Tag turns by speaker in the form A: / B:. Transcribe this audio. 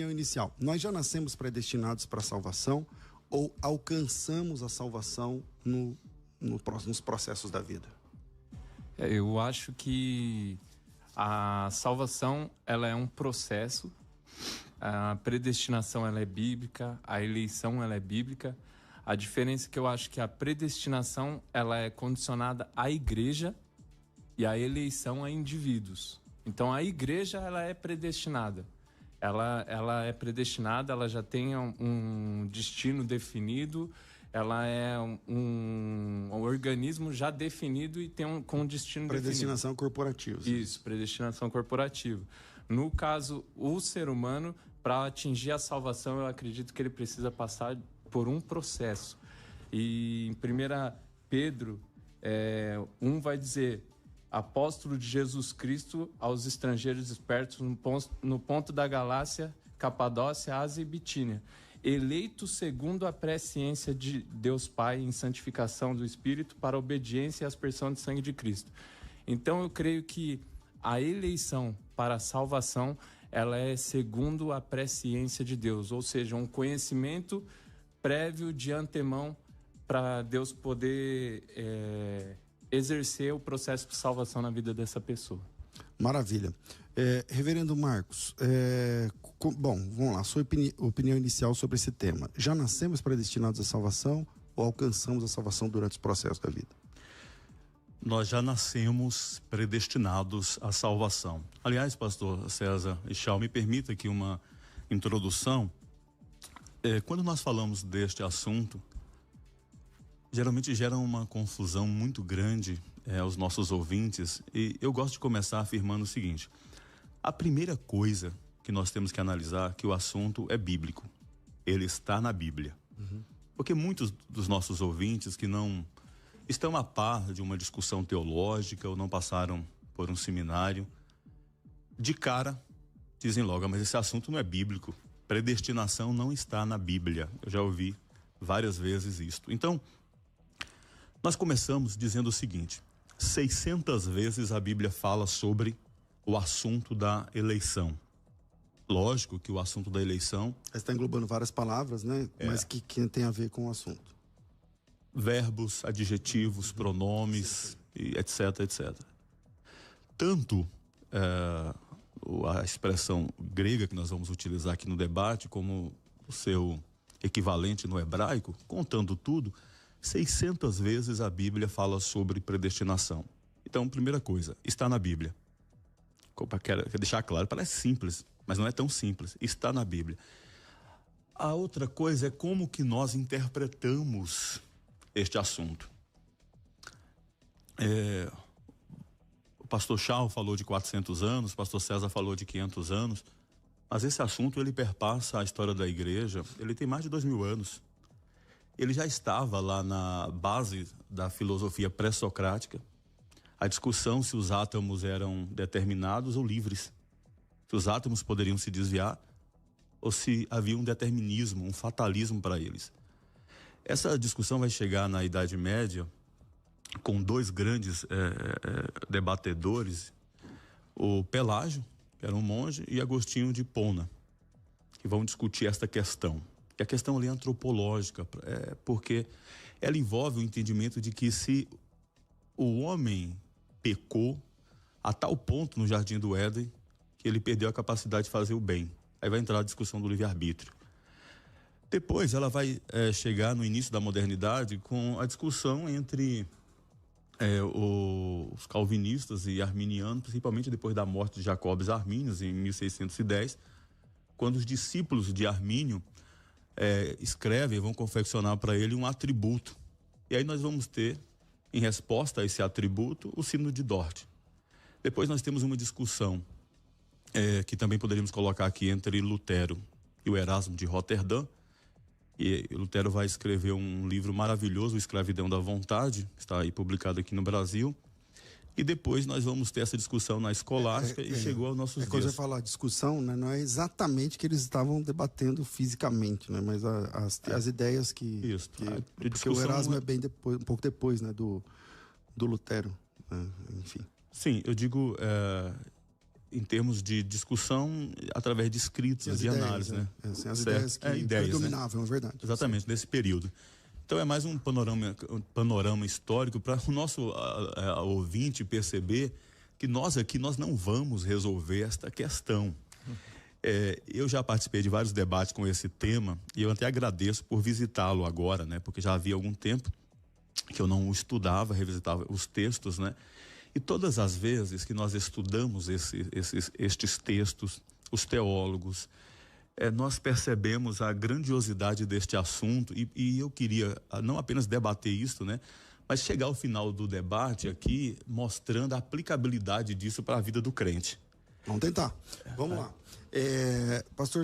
A: Inicial, nós já nascemos predestinados para a salvação ou alcançamos a salvação nos processos da vida?
B: Eu acho que a salvação ela é um processo, a predestinação ela é bíblica, a eleição ela é bíblica. A diferença é que eu acho que a predestinação ela é condicionada à igreja e a eleição a indivíduos. Então a igreja ela é predestinada. Ela é predestinada, ela já tem um destino definido, ela é um organismo já definido e tem com um destino
A: predestinação
B: definido.
A: Corporativa.
B: Isso, predestinação corporativa. No caso, o ser humano, para atingir a salvação, eu acredito que ele precisa passar por um processo. E em 1 Pedro 1 vai dizer: apóstolo de Jesus Cristo aos estrangeiros dispersos no ponto da Galácia, Capadócia, Ásia e Bitínia, eleito segundo a presciência de Deus Pai em santificação do Espírito para a obediência e aspersão de sangue de Cristo. Então eu creio que a eleição para a salvação ela é segundo a presciência de Deus, ou seja, um conhecimento prévio de antemão para Deus poder exercer o processo de salvação na vida dessa pessoa.
A: Maravilha. Reverendo Marcos, bom, vamos lá, sua opinião inicial sobre esse tema. Já nascemos predestinados à salvação ou alcançamos a salvação durante os processos da vida?
C: Nós já nascemos predestinados à salvação. Aliás, pastor César e Chau, me permita aqui uma introdução. Quando nós falamos deste assunto, geralmente gera uma confusão muito grande aos nossos ouvintes, e eu gosto de começar afirmando o seguinte: a primeira coisa que nós temos que analisar é que o assunto é bíblico, ele está na Bíblia. Porque muitos dos nossos ouvintes que não estão a par de uma discussão teológica ou não passaram por um seminário, de cara dizem logo: mas esse assunto não é bíblico, predestinação não está na Bíblia. Eu já ouvi várias vezes isto. Então, nós começamos dizendo o seguinte: 600 vezes a Bíblia fala sobre o assunto da eleição. Lógico que o assunto da eleição...
A: Está englobando várias palavras, né? Mas que tem a ver com o assunto.
C: Verbos, adjetivos, pronomes, e etc, etc. Tanto a expressão grega que nós vamos utilizar aqui no debate, como o seu equivalente no hebraico, contando tudo, 600 vezes a Bíblia fala sobre predestinação. Então, primeira coisa, está na Bíblia. Quero deixar claro, parece simples, mas não é tão simples. Está na Bíblia. A outra coisa é como que nós interpretamos este assunto. O pastor Chau falou de 400 anos, o pastor César falou de 500 anos, mas esse assunto ele perpassa a história da igreja, ele tem mais de 2000 anos. Ele já estava lá na base da filosofia pré-socrática, a discussão se os átomos eram determinados ou livres, se os átomos poderiam se desviar ou se havia um determinismo, um fatalismo para eles. Essa discussão vai chegar na Idade Média com dois grandes debatedores, o Pelágio, que era um monge, e Agostinho de Hipona, que vão discutir esta questão. E a questão ali é antropológica, porque ela envolve o entendimento de que se o homem pecou a tal ponto no Jardim do Éden que ele perdeu a capacidade de fazer o bem. Aí vai entrar a discussão do livre-arbítrio. Depois ela vai chegar no início da modernidade com a discussão entre os calvinistas e arminianos, principalmente depois da morte de Jacobus Arminius em 1610, quando os discípulos de Armínio escrevem e vão confeccionar para ele um atributo. E aí nós vamos ter, em resposta a esse atributo, o Sínodo de Dort. Depois nós temos uma discussão que também poderíamos colocar aqui entre Lutero e o Erasmo de Roterdã. E Lutero vai escrever um livro maravilhoso, Escravidão da Vontade, está aí publicado aqui no Brasil. E depois nós vamos ter essa discussão na escolástica e chegou aos nossos dias.
A: Quando você fala discussão, né, não é exatamente que eles estavam debatendo fisicamente, né, mas as ideias que...
C: Isso.
A: Porque o Erasmo é bem depois, um pouco depois, né, do Lutero, né, enfim.
C: Sim, eu digo... em termos de discussão através de escritos, de análise, né?
A: As ideias que predominavam, é verdade.
C: Exatamente, nesse período. Então é mais um panorama histórico para o nosso ouvinte perceber que nós aqui não vamos resolver esta questão. Eu já participei de vários debates com esse tema e eu até agradeço por visitá-lo agora, né? Porque já havia algum tempo que eu não estudava, revisitava os textos, né? E todas as vezes que nós estudamos estes textos, os teólogos, nós percebemos a grandiosidade deste assunto e eu queria não apenas debater isso, né? Mas chegar ao final do debate aqui mostrando a aplicabilidade disso para a vida do crente.
A: Vamos tentar. Vamos lá. Pastor